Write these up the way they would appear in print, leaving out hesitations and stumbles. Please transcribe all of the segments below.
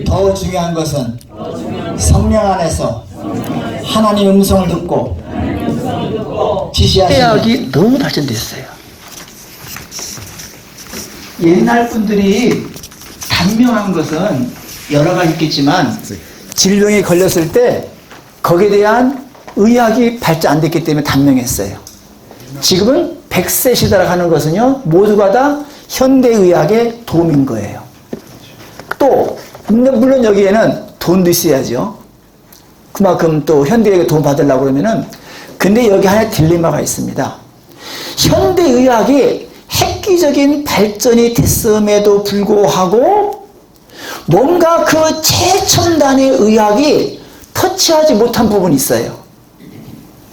더 중요한 것은 성령 안에서 하나님의 음성을 듣고 지시하시는 대학이 너무 발전됐어요. 옛날 분들이 단명한 것은 여러 가지 있겠지만 질병에 걸렸을 때 거기에 대한 의학이 발전 안 됐기 때문에 단명했어요. 지금은 100세 시대라고 하는 것은요, 모두가 다 현대의학의 도움인 거예요. 또 물론 여기에는 돈도 있어야죠. 그만큼 또 현대의학의 도움 받으려고 그러면은, 근데 여기 하나 딜레마가 있습니다. 현대의학이 획기적인 발전이 됐음에도 불구하고 뭔가 그 최첨단의 의학이 터치하지 못한 부분이 있어요.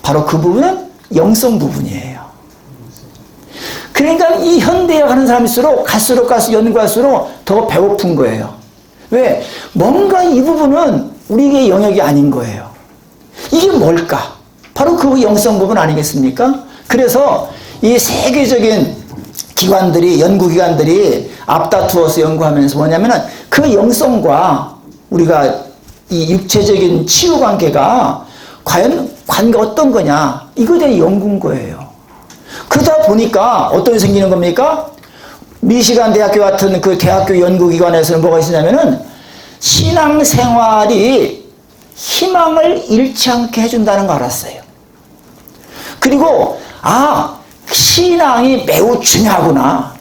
바로 그 부분은 영성 부분이에요. 그러니까 이 현대의학 하는 사람일수록 갈수록 연구할수록 더 배고픈 거예요. 왜? 뭔가 이 부분은 우리의 영역이 아닌 거예요. 이게 뭘까? 바로 그 영성 부분 아니겠습니까? 그래서 이 세계적인 기관들이, 연구기관들이 앞다투어서 연구하면서 뭐냐면은 그 영성과 우리가 이 육체적인 치유 관계가 과연 관계가 어떤 거냐, 이거에 대한 연구인 거예요. 그러다 보니까 어떤 일이 생기는 겁니까? 미시간 대학교 같은 그 대학교 연구기관에서는 뭐가 있었냐면은 신앙생활이 희망을 잃지 않게 해준다는 걸 알았어요. 그리고 신앙이 매우 중요하구나.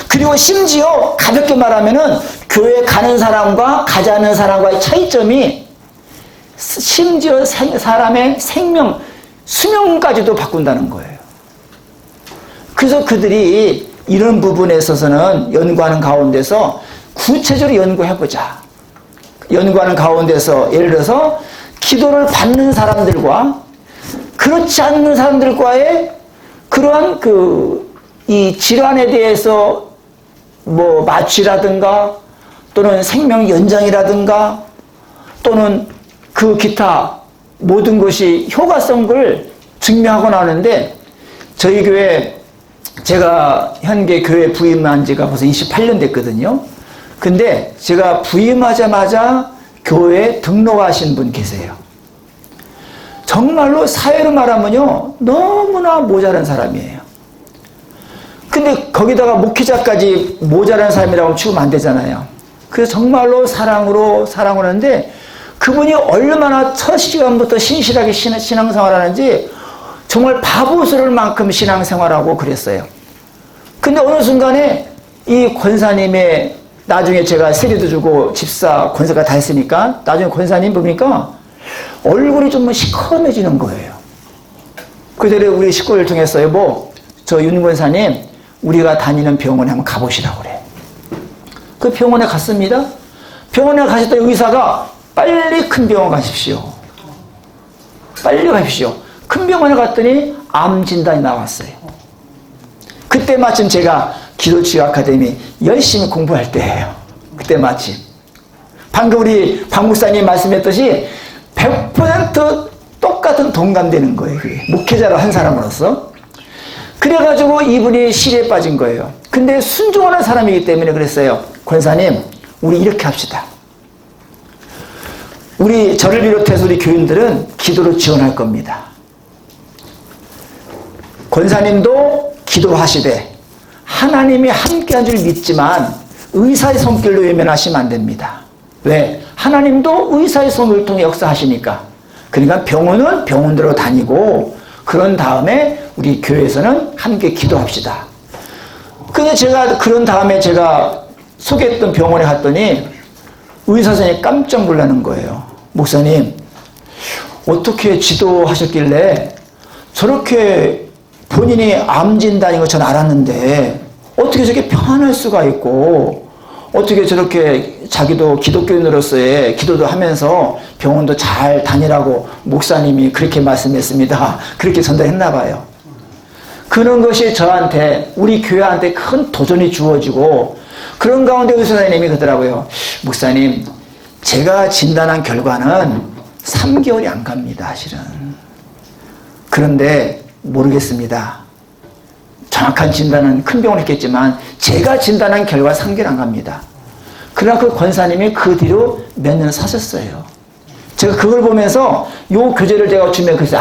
그리고 심지어 가볍게 말하면은 교회 가는 사람과 가지 않는 사람과의 차이점이 심지어 사람의 생명, 수명까지도 바꾼다는 거예요. 그래서 그들이 이런 부분에 있어서는 연구하는 가운데서 구체적으로 연구해보자. 연구하는 가운데서 예를 들어서 기도를 받는 사람들과 그렇지 않는 사람들과의 그러한 이 질환에 대해서 뭐 마취라든가 또는 생명 연장이라든가 또는 그 기타 모든 것이 효과성을 증명하고 나오는데, 저희 교회, 제가 현재 교회 부임한 지가 벌써 28년 됐거든요. 근데 제가 부임하자마자 교회에 등록하신 분 계세요. 정말로 사회로 말하면요, 너무나 모자란 사람이에요. 근데 거기다가 목회자까지 모자란 사람이라고 치우면 안 되잖아요. 그래서 정말로 사랑으로 하는데, 그분이 얼마나 첫 시간부터 신실하게 신앙생활 하는지 정말 바보스러울 만큼 신앙생활하고 그랬어요. 근데 어느 순간에 이 권사님의, 나중에 제가 세례도 주고 집사, 권사가 다 했으니까 나중에 권사님 보니까 얼굴이 좀 시커매지는 거예요. 그대로 우리 식구를 통해서 여보, 저 윤 권사님 우리가 다니는 병원에 한번 가보시라고 그래. 그 병원에 갔습니다. 병원에 가셨더니 의사가 빨리 큰 병원 가십시오. 빨리 가십시오. 큰 병원에 갔더니 암 진단이 나왔어요. 그때 마침 제가 기도치유 아카데미 열심히 공부할 때예요. 그때 마침. 방금 우리 박 목사님 말씀했듯이 100% 똑같은 동감되는 거예요. 그게. 목회자로 한 사람으로서. 그래가지고 이분이 시리에 빠진 거예요. 근데 순종하는 사람이기 때문에 그랬어요. 권사님, 우리 이렇게 합시다. 우리 저를 비롯해서 우리 교인들은 기도로 지원할 겁니다. 권사님도 기도하시되 하나님이 함께한 줄 믿지만 의사의 손길로 외면하시면 안 됩니다. 왜? 하나님도 의사의 손을 통해 역사하시니까. 그러니까 병원은 병원대로 다니고 그런 다음에 우리 교회에서는 함께 기도합시다. 근데 제가 그런 다음에 제가 소개했던 병원에 갔더니 의사 선생님이 깜짝 놀라는 거예요. 목사님, 어떻게 지도하셨길래 저렇게 본인이 암 진단인 거 전 알았는데 어떻게 저렇게 편할 수가 있고 어떻게 저렇게 자기도 기독교인으로서의 기도도 하면서 병원도 잘 다니라고 목사님이 그렇게 말씀했습니다. 그렇게 전달했나 봐요. 그런 것이 저한테, 우리 교회한테 큰 도전이 주어지고, 그런 가운데 의사 선생님이 그러더라고요. 목사님, 제가 진단한 결과는 3개월이 안 갑니다, 사실은. 그런데 모르겠습니다. 정확한 진단은 큰 병원에 있겠지만 제가 진단한 결과 3개월 안 갑니다. 그러나 그 권사님이 그 뒤로 몇 년 사셨어요. 제가 그걸 보면서 요 교제를 제가 주면 그래서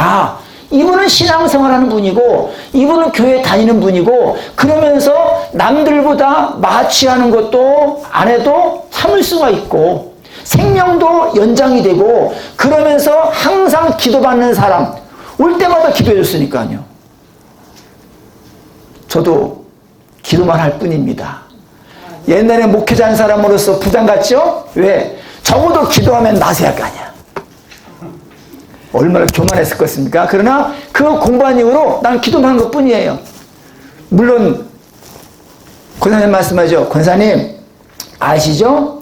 이분은 신앙생활하는 분이고 이분은 교회 다니는 분이고 그러면서 남들보다 마취하는 것도 안 해도 참을 수가 있고 생명도 연장이 되고 그러면서 항상 기도받는 사람 올 때마다 기도해 줬으니까요. 저도 기도만 할 뿐입니다. 옛날에 목회자 한 사람으로서 부담 갖죠? 왜? 적어도 기도하면 나서야 할 거 아니야. 얼마나 교만했을 것입니까? 그러나 그 공부한 이후로 난 기도만 한 것 뿐이에요. 물론 권사님 말씀하죠. 권사님 아시죠?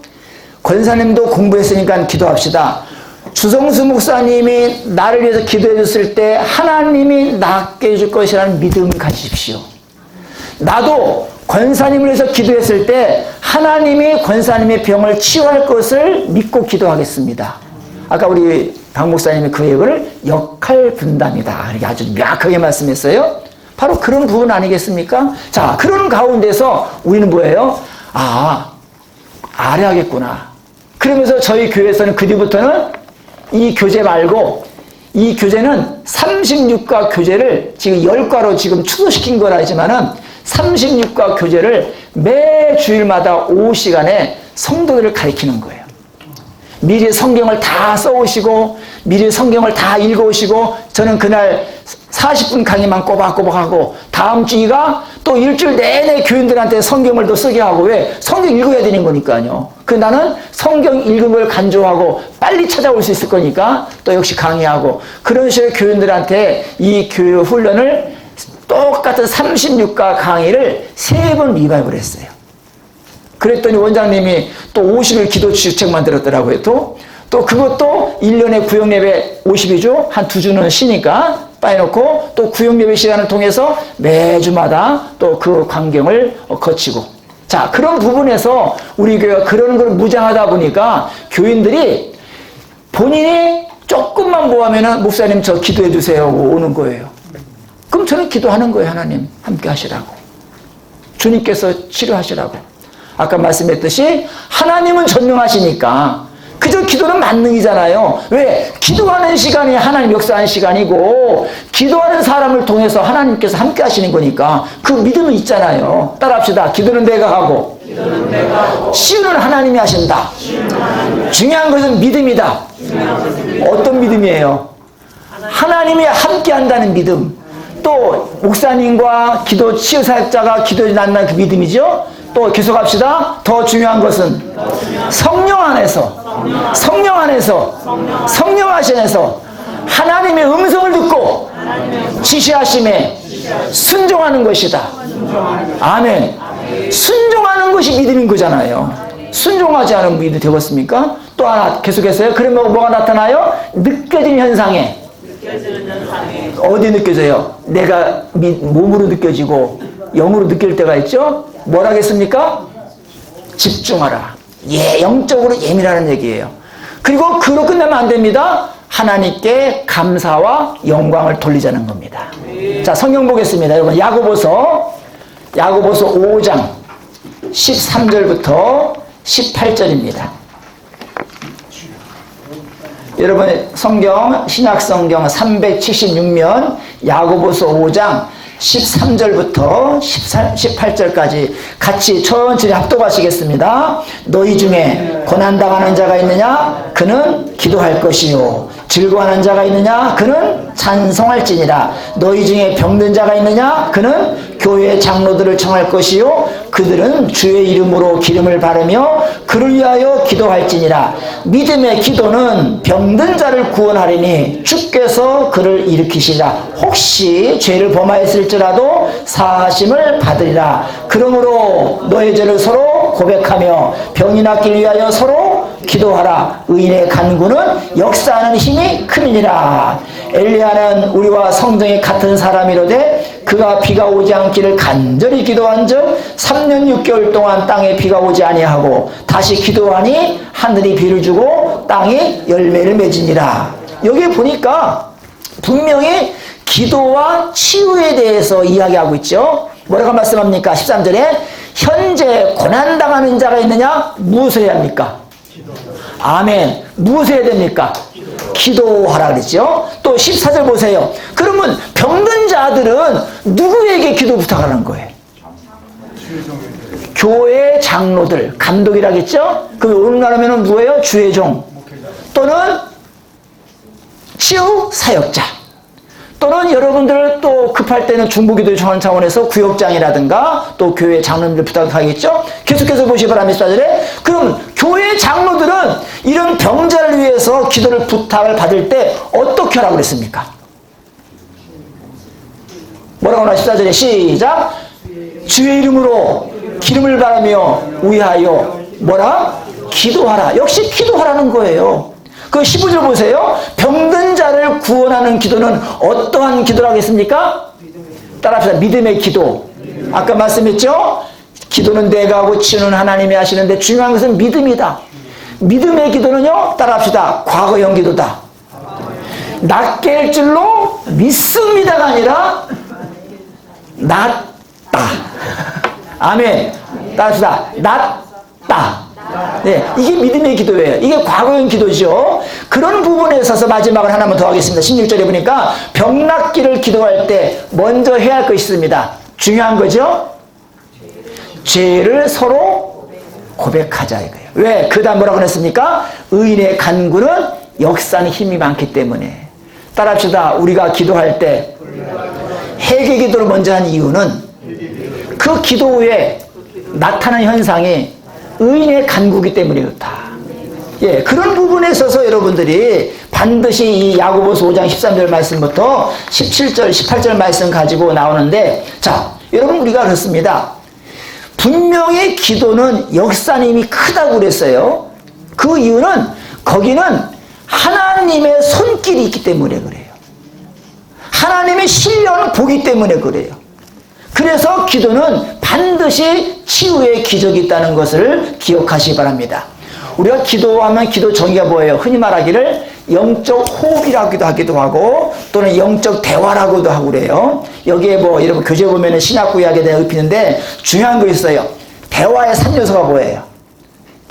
권사님도 공부했으니까 기도합시다. 주성수 목사님이 나를 위해서 기도해 줬을 때 하나님이 낫게 해줄 것이라는 믿음을 가지십시오. 나도 권사님을 위해서 기도했을 때 하나님이 권사님의 병을 치유할 것을 믿고 기도하겠습니다. 아까 우리 강 목사님이 그 얘기를 역할 분담이다 이렇게 아주 명확하게 말씀했어요. 바로 그런 부분 아니겠습니까? 자, 그런 가운데서 우리는 뭐예요? 아뢰야겠구나. 그러면서 저희 교회에서는 그 뒤부터는 이 교재 말고 이 교재는 36과 교재를 지금 10과로 지금 축소시킨 거라 하지만은 36과 교재를 매 주일마다 오후 시간에 성도들을 가르치는 거예요. 미리 성경을 다 써오시고 미리 성경을 다 읽어오시고 저는 그날 40분 강의만 꼬박꼬박 하고 다음 주가 또 일주일 내내 교인들한테 성경을 더 쓰게 하고 왜? 성경 읽어야 되는 거니까요. 나는 성경 읽은 걸 간조하고 빨리 찾아올 수 있을 거니까 또 역시 강의하고 그런 식으로 교인들한테 이 교육 훈련을 똑같은 36과 강의를 3번 리바이벌 했어요. 그랬더니 원장님이 또 50일 기도 주책 만들었더라고요. 또 그것도 1년에 구역예배 50이죠. 한 2주는 쉬니까 빠져놓고 또 구역예배 시간을 통해서 매주마다 또 그 광경을 거치고 자 그런 부분에서 우리 교회가 그런 걸 무장하다 보니까 교인들이 본인이 조금만 모하면은 목사님 저 기도해 주세요 하고 오는 거예요. 그럼 저는 기도하는 거예요. 하나님 함께 하시라고. 주님께서 치료하시라고. 아까 말씀했듯이 하나님은 전능하시니까 그저 기도는 만능이잖아요. 왜? 기도하는 시간이 하나님 역사하는 시간이고 기도하는 사람을 통해서 하나님께서 함께 하시는 거니까 그 믿음은 있잖아요. 따라합시다. 기도는 내가 하고 치유는 하나님이 하신다. 중요한 것은 믿음이다. 어떤 믿음이에요? 하나님이 함께 한다는 믿음. 또 목사님과 기도 치유 사역자가 기도에 난다는 그 믿음이죠. 또 계속합시다. 더 중요한 것은 성령 하시면서 하나님의 음성을 듣고 지시하심에 순종하는 것이다. 아멘. 순종하는 것이 믿음인 거잖아요. 순종하지 않으면 믿음이 되겠습니까? 또 하나 계속해서요. 그러면 뭐가 나타나요? 느껴지는 현상에 어디 느껴져요? 내가 몸으로 느껴지고 영으로 느낄 때가 있죠? 뭐라겠습니까? 집중하라. 영적으로 예민하는 얘기예요. 그리고 그로 끝나면 안 됩니다. 하나님께 감사와 영광을 돌리자는 겁니다. 자, 성경 보겠습니다. 여러분, 야고보서 5장 13절부터 18절입니다. 여러분, 신약 성경 376면 야고보서 5장 13절부터 18절까지 같이 천천히 합독하시겠습니다. 너희 중에 고난당하는 자가 있느냐? 그는 기도할 것이요. 즐거워하는 자가 있느냐? 그는 찬송할지니라. 너희 중에 병든 자가 있느냐? 그는 교회 장로들을 청할 것이요. 그들은 주의 이름으로 기름을 바르며 그를 위하여 기도할지니라. 믿음의 기도는 병든 자를 구원하리니 주께서 그를 일으키시라. 혹시 죄를 범하였을지라도 사하심을 받으리라. 그러므로 너의 죄를 서로 고백하며 병이 낫기 위하여 서로 기도하라. 의인의 간구는 역사하는 힘이 큼이니라. 엘리야는 우리와 성정이 같은 사람이로되 그가 비가 오지 않기를 간절히 기도한즉 3년 6개월 동안 땅에 비가 오지 아니하고 다시 기도하니 하늘이 비를 주고 땅이 열매를 맺으니라. 여기 보니까 분명히 기도와 치유에 대해서 이야기하고 있죠. 뭐라고 말씀합니까? 13절에 현재 고난당하는 자가 있느냐? 무엇을 해야 합니까? 아멘. 무엇을 해야 됩니까? 기도하라 그랬죠. 또 14절 보세요. 그러면 병든 자들은 누구에게 기도 부탁하는 거예요? 교회 장로들, 감독이라겠죠? 그럼 오늘날하면 누구예요? 주의 종 또는 치유 사역자 또는 여러분들 또 급할 때는 중보기도 요청하는 차원에서 구역장이라든가 또 교회 장로님들 부탁하겠죠? 계속해서 보시기 바랍니다. 14절에 그럼 교회 장로들은 이런 병자를 위해서 기도를 부탁을 받을 때 어떻게 하라고 그랬습니까? 뭐라고 하나 14절에 시작 주의 이름으로 기름을 바라며 위하여 뭐라? 기도하라. 역시 기도하라는 거예요. 그 15절 보세요. 병든 자를 구원하는 기도는 어떠한 기도라고 했습니까? 따라합시다. 믿음의 기도. 아까 말씀했죠? 기도는 내가 하고 치유는 하나님이 하시는데 중요한 것은 믿음이다. 믿음의 기도는요. 따라합시다. 과거형 기도다. 낫게 할 줄로 믿습니다가 아니라 낫다. 아멘. 따라합시다. 낫다. 네, 이게 믿음의 기도예요. 이게 과거형 기도죠. 그런 부분에 있어서 마지막을 하나만 더 하겠습니다. 16절에 보니까 병 낫기를 기도할 때 먼저 해야 할 것이 있습니다. 중요한 거죠. 죄를 서로 고백하자 이거예요. 왜? 그 다음 뭐라고 했습니까? 의인의 간구는 역사는 힘이 많기 때문에. 따라합시다. 우리가 기도할 때 회개 기도를 먼저 한 이유는 그 기도 후에 나타난 현상이 의인의 간구기 때문에 그렇다. 예, 그런 부분에 있어서 여러분들이 반드시 이 야고보서 5장 13절 말씀부터 17절, 18절 말씀 가지고 나오는데, 자, 여러분 우리가 그렇습니다. 분명히 기도는 역사님이 크다고 그랬어요. 그 이유는 거기는 하나님의 손길이 있기 때문에 그래요. 하나님의 신령을 보기 때문에 그래요. 그래서 기도는 반드시 치유의 기적이 있다는 것을 기억하시기 바랍니다. 우리가 기도하면 기도 정의가 뭐예요? 흔히 말하기를 영적 호흡이라고도 하기도 하고 또는 영적 대화라고도 하고 그래요. 여기에 뭐 여러분 교재 보면은 신약구약에 대해 읊히는데 중요한 거 있어요. 대화의 3요소가 뭐예요?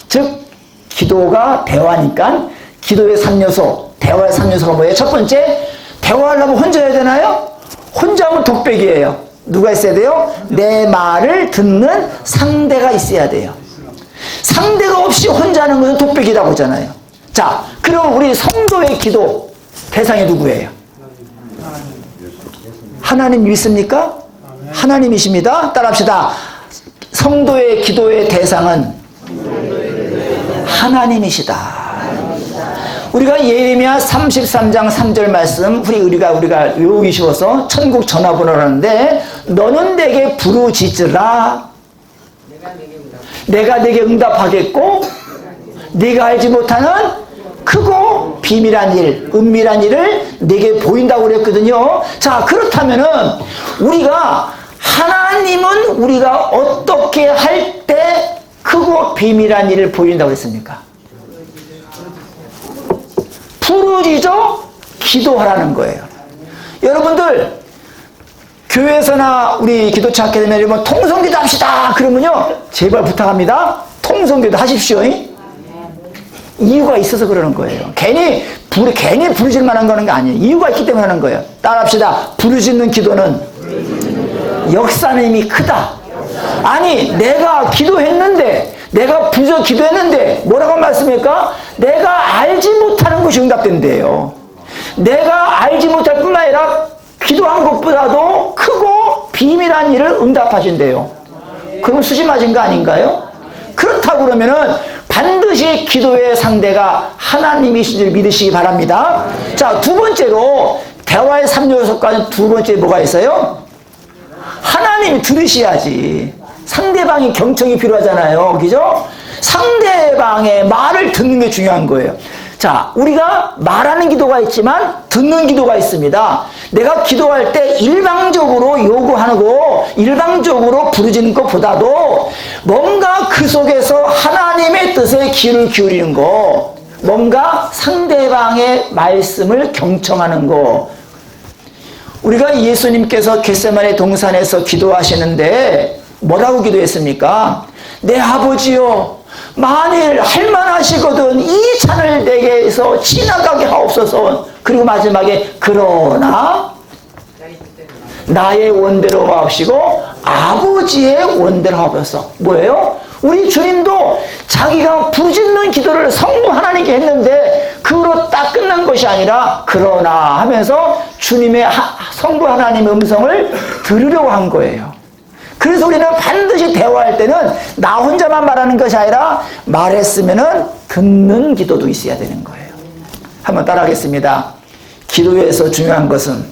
즉 기도가 대화니까 기도의 3요소, 대화의 3요소가 뭐예요? 첫 번째, 대화하려면 혼자 해야 되나요? 혼자 하면 독백이에요. 누가 있어야 돼요? 내 말을 듣는 상대가 있어야 돼요. 상대가 없이 혼자 하는 것은 독백이라고 하잖아요. 자, 그럼 우리 성도의 기도 대상이 누구예요? 하나님 믿습니까? 하나님이십니다. 따라합시다. 성도의 기도의 대상은 하나님이시다. 우리가 예레미야 33장 3절 말씀 우리가 외우기 쉬워서 천국 전화번호라는데 너는 내게 부르짖으라 내가 내게 응답하겠고 네가 알지 못하는 크고 비밀한 일, 은밀한 일을 내게 보인다고 그랬거든요. 자, 그렇다면은 우리가 하나님은 우리가 어떻게 할 때 크고 비밀한 일을 보인다고 했습니까? 부르짖어 기도하라는 거예요. 여러분들 교회에서나 우리 기도차 하게 되면 여러분 통성기도 합시다 그러면요 제발 부탁합니다. 통성기도 하십시오. 이유가 있어서 그러는 거예요. 괜히 부르질 만한 거는 게 아니에요. 이유가 있기 때문에 하는 거예요. 따라합시다. 부르짖는 기도는 역사는 이미 크다. 아니 내가 기도했는데 내가 부르짖어 기도했는데 뭐라고 말씀할까? 내가 알지 못하는 것이 응답된대요. 내가 알지 못할 뿐만 아니라 기도한 것보다도 크고 비밀한 일을 응답하신대요. 그럼 수지 맞은 거 아닌가요? 그렇다고 그러면은 반드시 기도의 상대가 하나님이신 줄 믿으시기 바랍니다. 자, 두 번째로 대화의 3요소까지 두 번째 뭐가 있어요? 하나님이 들으셔야지. 상대방이 경청이 필요하잖아요. 그죠? 상대방의 말을 듣는 게 중요한 거예요. 자, 우리가 말하는 기도가 있지만 듣는 기도가 있습니다. 내가 기도할 때 일방적으로 요구하고 일방적으로 부르짖는 것보다도 뭔가 그 속에서 하나님의 뜻에 귀를 기울이는 거, 뭔가 상대방의 말씀을 경청하는 거. 우리가 예수님께서 겟세마네 동산에서 기도하시는데 뭐라고 기도했습니까? 내 아버지요, 만일 할만하시거든 이 잔을 내게서 지나가게 하옵소서. 그리고 마지막에 그러나 나의 원대로 하옵시고 아버지의 원대로 하옵소서. 뭐예요? 우리 주님도 자기가 부짓는 기도를 성부 하나님께 했는데 그로 딱 끝난 것이 아니라 그러나 하면서 주님의 성부 하나님의 음성을 들으려고 한 거예요. 그래서 우리는 반드시 대화할 때는 나 혼자만 말하는 것이 아니라 말했으면은 듣는 기도도 있어야 되는 거예요. 한번 따라하겠습니다. 기도에서 중요한 것은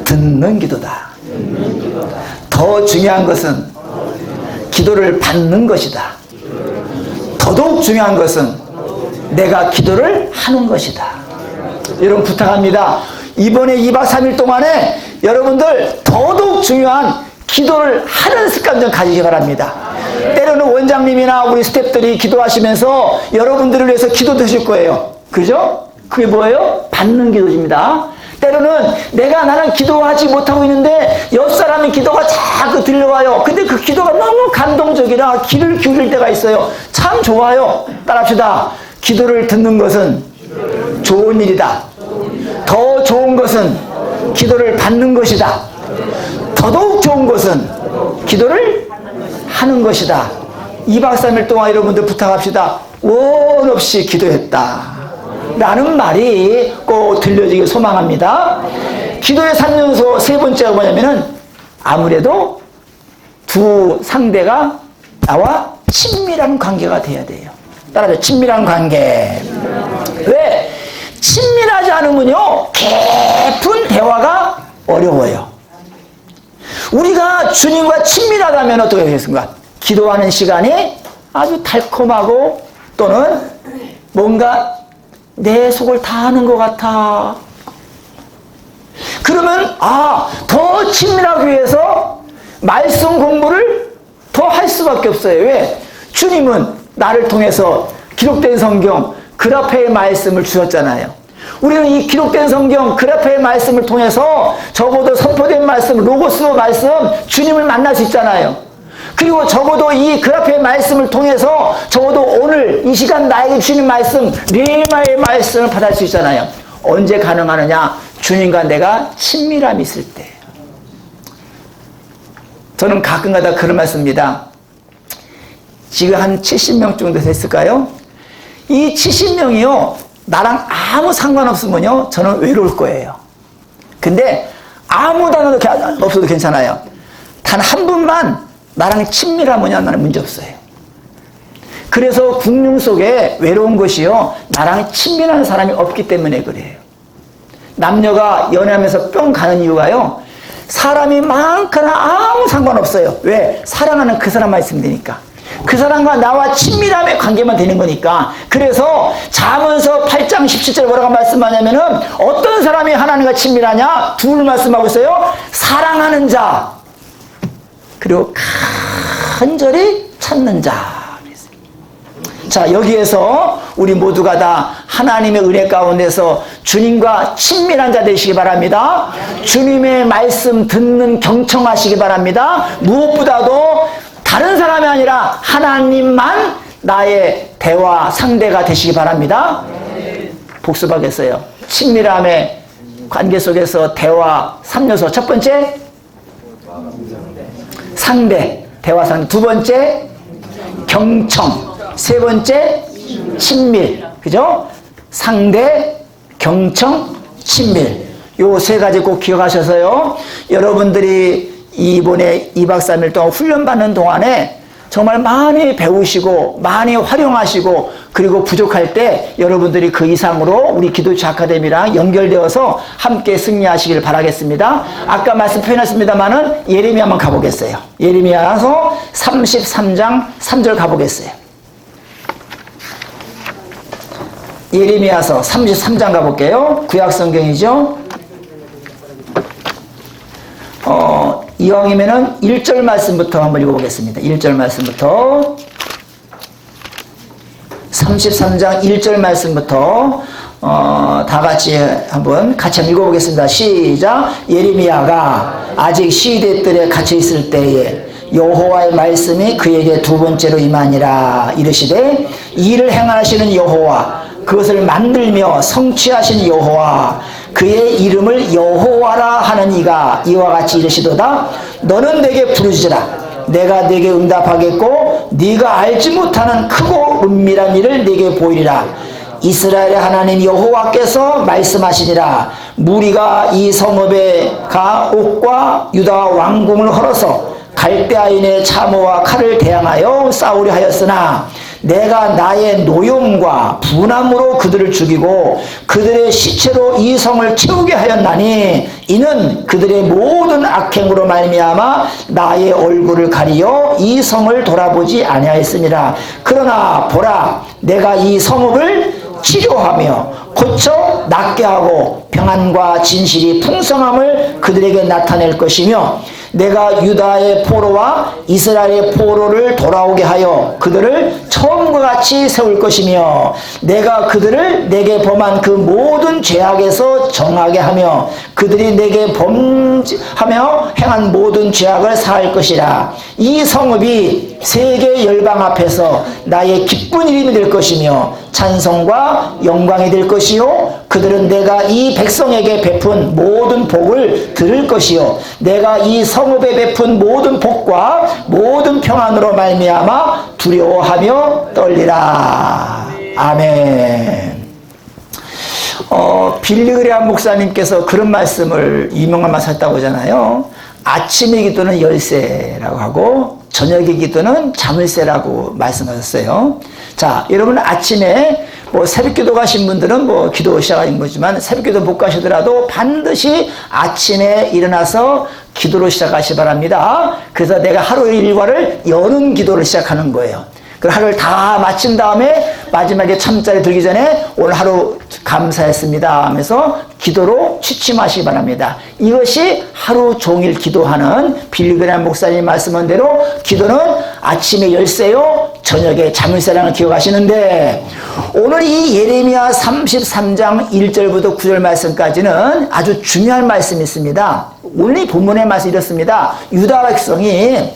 듣는 기도다. 더 중요한 것은 기도를 받는 것이다. 더더욱 중요한 것은 내가 기도를 하는 것이다. 여러분 부탁합니다. 이번에 2박 3일 동안에 여러분들 더더욱 중요한 기도를 하는 습관 좀 가지기 바랍니다. 때로는 원장님이나 우리 스태프들이 기도하시면서 여러분들을 위해서 기도드실 거예요. 그죠? 그게 뭐예요? 받는 기도입니다. 때로는 나는 기도하지 못하고 있는데 옆 사람의 기도가 자꾸 들려와요. 근데 그 기도가 너무 감동적이라 귀를 기울일 때가 있어요. 참 좋아요. 따라합시다. 기도를 듣는 것은 좋은 일이다. 더 좋은 것은 기도를 받는 것이다. 더더욱 좋은 것은 기도를 하는 것이다. 2박 3일 동안 여러분들 부탁합시다. 원 없이 기도했다 라는 말이 꼭 들려지길 소망합니다. 기도의 3요소 세 번째가 뭐냐면은 아무래도 두 상대가 나와 친밀한 관계가 돼야 돼요. 따라서 친밀한 관계. 왜? 친밀하지 않으면요 깊은 대화가 어려워요. 우리가 주님과 친밀하다면 어떻게 되겠습니까? 기도하는 시간이 아주 달콤하고 또는 뭔가 내 속을 다 아는 것 같아. 그러면 더 친밀하기 위해서 말씀 공부를 더 할 수밖에 없어요. 왜? 주님은 나를 통해서 기록된 성경 그라페의 말씀을 주셨잖아요. 우리는 이 기록된 성경 그라페의 말씀을 통해서 적어도 선포된 말씀 로고스 말씀 주님을 만날 수 있잖아요. 그리고 적어도 이 그라페의 말씀을 통해서 적어도 오늘 이 시간 나에게 주신 말씀 레마의 말씀을 받을 수 있잖아요. 언제 가능하느냐? 주님과 내가 친밀함이 있을 때. 저는 가끔가다 그런 말씀입니다. 지금 한 70명 정도 됐을까요? 이 70명이요 나랑 아무 상관없으면요 저는 외로울 거예요. 근데 아무 단어도 없어도 괜찮아요. 단 한 분만 나랑 친밀하면요 나는 문제 없어요. 그래서 국륜 속에 외로운 것이요 나랑 친밀한 사람이 없기 때문에 그래요. 남녀가 연애하면서 뿅 가는 이유가요 사람이 많거나 아무 상관없어요. 왜? 사랑하는 그 사람만 있으면 되니까. 그 사람과 나와 친밀함의 관계만 되는 거니까. 그래서 잠언서 8장 17절 뭐라고 말씀하냐면은 어떤 사람이 하나님과 친밀하냐? 둘 말씀하고 있어요. 사랑하는 자 그리고 간절히 찾는 자. 자, 여기에서 우리 모두가 다 하나님의 은혜 가운데서 주님과 친밀한 자 되시기 바랍니다. 주님의 말씀 듣는 경청하시기 바랍니다. 무엇보다도 다른 사람이 아니라 하나님만 나의 대화 상대가 되시기 바랍니다. 복습하겠어요. 친밀함의 관계 속에서 대화 3요소. 첫 번째 상대, 대화 상대. 두 번째 경청. 세 번째 친밀. 그죠? 상대, 경청, 친밀. 요 세 가지 꼭 기억하셔서요. 여러분들이 이번에 2박 3일 동안 훈련받는 동안에 정말 많이 배우시고 많이 활용하시고 그리고 부족할 때 여러분들이 그 이상으로 우리 기도치 아카데미랑 연결되어서 함께 승리하시길 바라겠습니다. 아까 말씀 표현했습니다마는 예레미야 한번 가보겠어요. 예레미야서 33장 3절 가보겠어요. 예레미야서 33장 가볼게요. 구약성경이죠. 이왕이면은 1절 말씀부터 한번 읽어보겠습니다. 1절 말씀부터 33장 1절 말씀부터 다 같이 한번 읽어보겠습니다. 시작. 예레미야가 아직 시대들에 갇혀 있을 때에 여호와의 말씀이 그에게 두 번째로 임하니라. 이르시되 이를 행하시는 여호와, 그것을 만들며 성취하신 여호와, 그의 이름을 여호와라 하는 이가 이와 같이 이르시도다. 너는 내게 부르짖으라. 내가 네게 응답하겠고 네가 알지 못하는 크고 은밀한 일을 네게 보이리라. 이스라엘의 하나님 여호와께서 말씀하시니라. 무리가 이 성읍에 가 옥과 유다 왕궁을 헐어서 갈대아인의 참호와 칼을 대항하여 싸우려 하였으나 내가 나의 노염과 분함으로 그들을 죽이고 그들의 시체로 이 성을 채우게 하였나니 이는 그들의 모든 악행으로 말미암아 나의 얼굴을 가리어 이 성을 돌아보지 아니하였습니다. 그러나 보라, 내가 이 성읍을 치료하며 고쳐 낫게 하고 평안과 진실이 풍성함을 그들에게 나타낼 것이며 내가 유다의 포로와 이스라엘의 포로를 돌아오게 하여 그들을 처음과 같이 세울 것이며 내가 그들을 내게 범한 그 모든 죄악에서 정하게 하며 그들이 내게 범하며 행한 모든 죄악을 사할 것이라. 이 성읍이 세계 열방 앞에서 나의 기쁜 이름이 될 것이며 찬송과 영광이 될 것이요 그들은 내가 이 백성에게 베푼 모든 복을 들을 것이요 내가 이 성읍에 베푼 모든 복과 모든 평안으로 말미암아 두려워하며 떨리라. 아멘. 빌리그레암 목사님께서 그런 말씀을 유명한 말씀 했다고 하잖아요. 아침의 기도는 열쇠라고 하고 저녁의 기도는 자물쇠라고 말씀하셨어요. 자, 여러분 아침에 새벽 기도 가신 분들은 기도 시작하는 거지만 새벽 기도 못 가시더라도 반드시 아침에 일어나서 기도로 시작하시 바랍니다. 그래서 내가 하루의 일과를 여는 기도를 시작하는 거예요. 그 하루를 다 마친 다음에 마지막에 참자리 들기 전에 오늘 하루 감사했습니다 하면서 기도로 취침하시기 바랍니다. 이것이 하루 종일 기도하는 빌리그레암 목사님 말씀한 대로 기도는 아침에 열쇠요 저녁에 자물쇠라는 기억하시는데 오늘 이 예레미야 33장 1절부터 9절 말씀까지는 아주 중요한 말씀이 있습니다. 오늘 이 본문의 말씀이 이렇습니다. 유다 백성이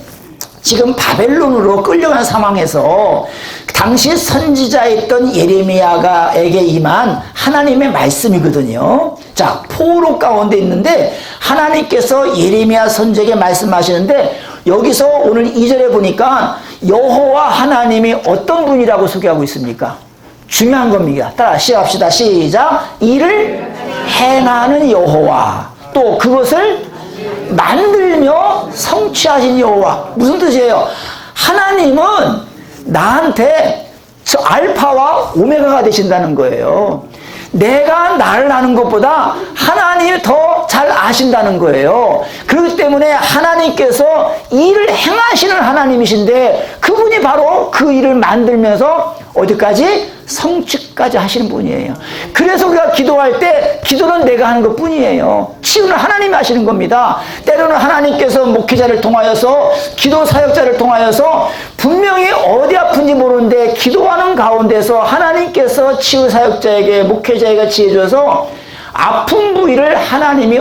지금 바벨론으로 끌려간 상황에서 당시 선지자였던 예레미야에게 임한 하나님의 말씀이거든요. 자, 포로 가운데 있는데 하나님께서 예레미야 선지자에게 말씀하시는데 여기서 오늘 2절에 보니까 여호와 하나님이 어떤 분이라고 소개하고 있습니까? 중요한 겁니다. 따라 시작합시다. 시작. 이를 행하는 여호와, 또 그것을 만들며 성취하신 여호와. 무슨 뜻이에요? 하나님은 나한테 저 알파와 오메가가 되신다는 거예요. 내가 나를 아는 것보다 하나님이 더 잘 아신다는 거예요. 그렇기 때문에 하나님께서 일을 행하시는 하나님이신데 그분이 바로 그 일을 만들면서 어디까지? 성취까지 하시는 분이에요. 그래서 우리가 기도할 때 기도는 내가 하는 것 뿐이에요. 치유는 하나님이 하시는 겁니다. 때로는 하나님께서 목회자를 통하여서 기도 사역자를 통하여서 분명히 어디 아픈지 모르는데 기도하는 가운데서 하나님께서 치유 사역자에게 목회자에게 지혜 줘서 아픈 부위를 하나님이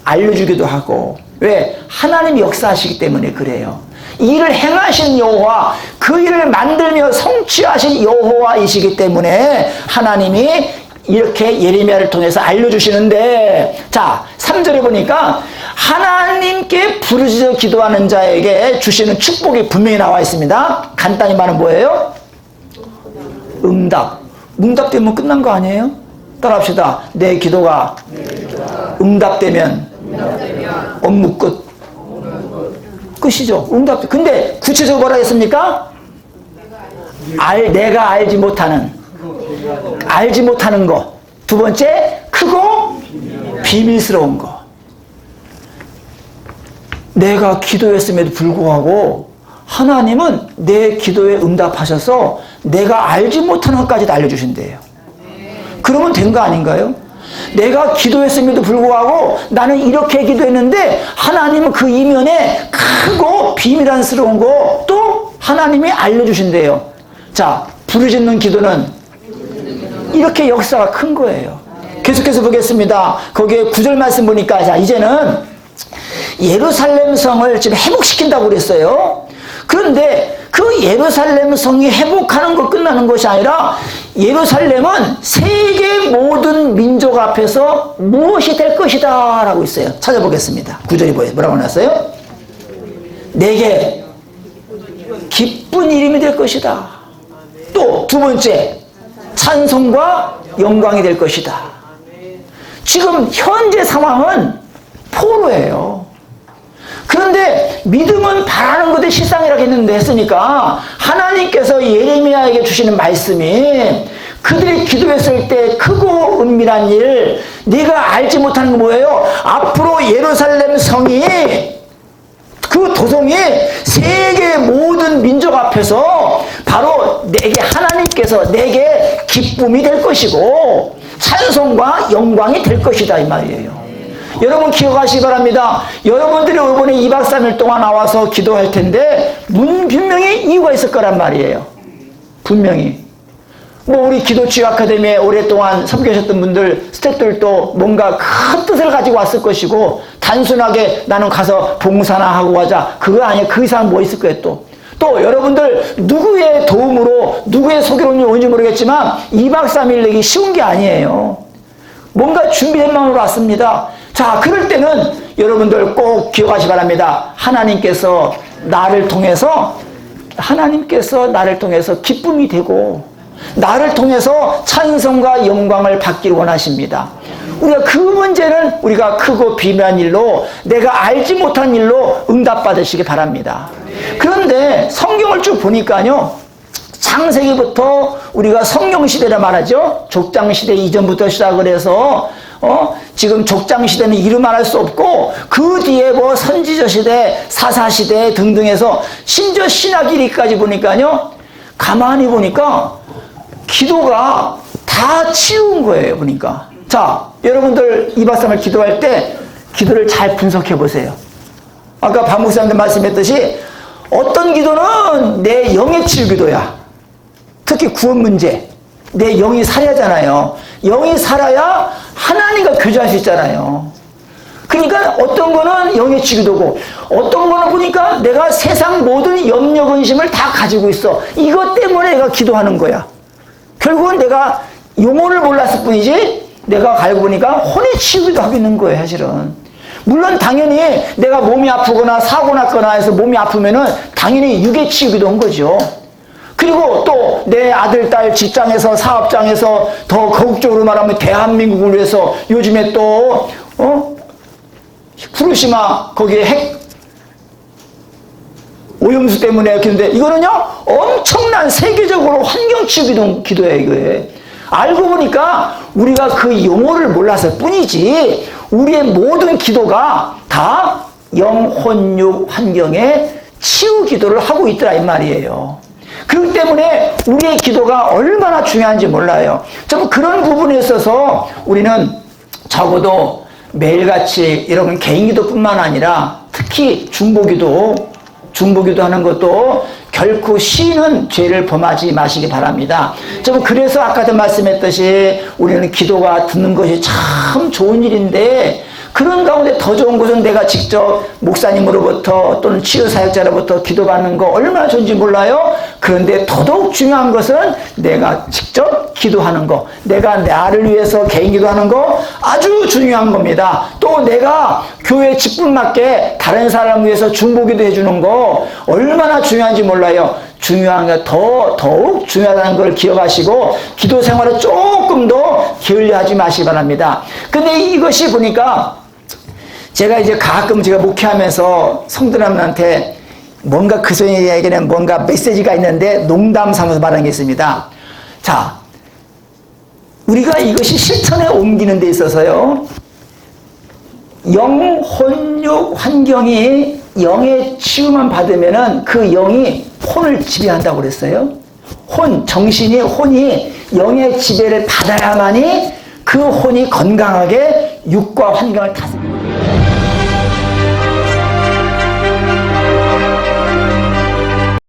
알려주기도 하고, 왜? 하나님이 역사하시기 때문에 그래요. 일을 행하신 여호와, 그 일을 만들며 성취하신 여호와이시기 때문에 하나님이 이렇게 예레미야를 통해서 알려주시는데, 자 3절에 보니까 하나님께 부르짖어 기도하는 자에게 주시는 축복이 분명히 나와 있습니다. 간단히 말하면 뭐예요? 응답되면 끝난 거 아니에요? 따라합시다. 내 기도가 응답되면 업무 끝. 끝이죠. 응답. 근데 구체적으로 뭐라 했습니까? 내가 알지 못하는 거. 두 번째, 크고 비밀스러운 거. 내가 기도했음에도 불구하고 하나님은 내 기도에 응답하셔서 내가 알지 못하는 것까지도 알려주신대요. 그러면 된 거 아닌가요? 내가 기도했음에도 불구하고 나는 이렇게 기도했는데 하나님은 그 이면에 크고 비밀스러운 거 또 하나님이 알려주신대요. 자, 부르짖는 기도는 이렇게 역사가 큰 거예요. 계속해서 보겠습니다. 거기에 9절 말씀 보니까 자 이제는 예루살렘 성을 지금 회복시킨다고 그랬어요. 그런데 그 예루살렘 성이 회복하는 거 끝나는 것이 아니라 예루살렘은 세계 모든 민족 앞에서 무엇이 될 것이다 라고 있어요. 찾아보겠습니다. 9절이 뭐라고 나왔어요? 내게 기쁜 이름이 될 것이다. 또 두 번째, 찬송과 영광이 될 것이다. 지금 현재 상황은 포로예요. 그런데 믿음은 바라는 것의 실상이라고 했으니까 하나님께서 예레미야에게 주시는 말씀이 그들이 기도했을 때 크고 은밀한 일, 네가 알지 못하는 건 뭐예요? 앞으로 예루살렘 성이, 그 도성이 세계 모든 민족 앞에서 바로 내게, 하나님께서 내게 기쁨이 될 것이고 찬송과 영광이 될 것이다 이 말이에요. 여러분 기억하시기 바랍니다. 여러분들이 이번에 2박 3일 동안 나와서 기도할 텐데 분명히 이유가 있을 거란 말이에요. 분명히. 뭐 우리 기도치유 아카데미에 오랫동안 섬기셨던 분들, 스태프들도 뭔가 큰 뜻을 가지고 왔을 것이고, 단순하게 나는 가서 봉사나 하고 가자, 그거 아니에요. 그 이상 뭐 있을 거예요. 또 여러분들 누구의 도움으로, 누구의 소개로 온지 모르겠지만 2박 3일 내기 쉬운 게 아니에요. 뭔가 준비된 마음으로 왔습니다. 자, 그럴 때는 여러분들 꼭 기억하시기 바랍니다. 하나님께서 나를 통해서 기쁨이 되고 나를 통해서 찬송과 영광을 받기를 원하십니다. 우리가 그 문제는 우리가 크고 비밀한 일로, 내가 알지 못한 일로 응답받으시기 바랍니다. 그런데 성경을 쭉 보니까요, 창세기부터 우리가 성경시대라 말하죠. 족장시대 이전부터 시작을 해서 지금 족장시대는 이름 말할 수 없고, 그 뒤에 뭐 선지자시대, 사사시대 등등해서 심지어 신학기리까지 보니까요, 가만히 보니까 기도가 다 치운 거예요. 보니까. 자, 여러분들 2박 3일 기도할 때 기도를 잘 분석해 보세요. 아까 박 목사님들 말씀했듯이 어떤 기도는 내 영의 치유 기도야. 특히 구원 문제. 내 영이 살아야잖아요. 영이 살아야 하나님과 교제할 수 있잖아요. 그러니까 어떤 거는 영의 치유 기도고, 어떤 거는 보니까 내가 세상 모든 염려 근심을 다 가지고 있어. 이것 때문에 내가 기도하는 거야. 결국은 내가 용어를 몰랐을 뿐이지, 내가 알고 보니까 혼의 치유기도 하고 있는 거예요, 사실은. 물론 당연히 내가 몸이 아프거나 사고 났거나 해서 몸이 아프면은 당연히 육의 치유기도 한 거죠. 그리고 또 내 아들, 딸 직장에서, 사업장에서, 더 거국적으로 말하면 대한민국을 위해서 요즘에 또 후쿠시마 거기에 핵 오염수 때문에 그런데 이거는요 엄청난 세계적으로 환경치유 기도예요. 이거에 알고 보니까 우리가 그 용어를 몰랐을 뿐이지 우리의 모든 기도가 다 영혼육 환경의 치유 기도를 하고 있더라 이 말이에요. 그렇기 때문에 우리의 기도가 얼마나 중요한지 몰라요. 좀 그런 부분에 있어서 우리는 적어도 매일같이 이런 개인기도뿐만 아니라 특히 중보기도 하는 것도 결코 쉬는 죄를 범하지 마시기 바랍니다. 좀 그래서 아까도 말씀했듯이 우리는 기도가 듣는 것이 참 좋은 일인데, 그런 가운데 더 좋은 것은 내가 직접 목사님으로부터 또는 치유사역자로부터 기도받는 거 얼마나 좋은지 몰라요. 그런데 더더욱 중요한 것은 내가 직접 기도하는 거, 내가 나를 위해서 개인 기도하는 거 아주 중요한 겁니다. 또 내가 교회 직분맞게 다른 사람을 위해서 중보기도 해주는 거 얼마나 중요한지 몰라요. 중요한 게 더욱 중요하다는 걸 기억하시고 기도 생활을 조금 더 게을리하지 마시기 바랍니다. 근데 이것이 보니까 제가 이제 가끔 제가 목회하면서 성도님한테 뭔가 그 소리에게는 뭔가 메시지가 있는데 농담 삼아서 말하는 게 있습니다. 자, 우리가 이것이 실천에 옮기는 데 있어서요, 영, 혼, 육 환경이 영의 치유만 받으면은 그 영이 혼을 지배한다고 그랬어요. 혼이 영의 지배를 받아야만이 그 혼이 건강하게 육과 환경을 다스립니다.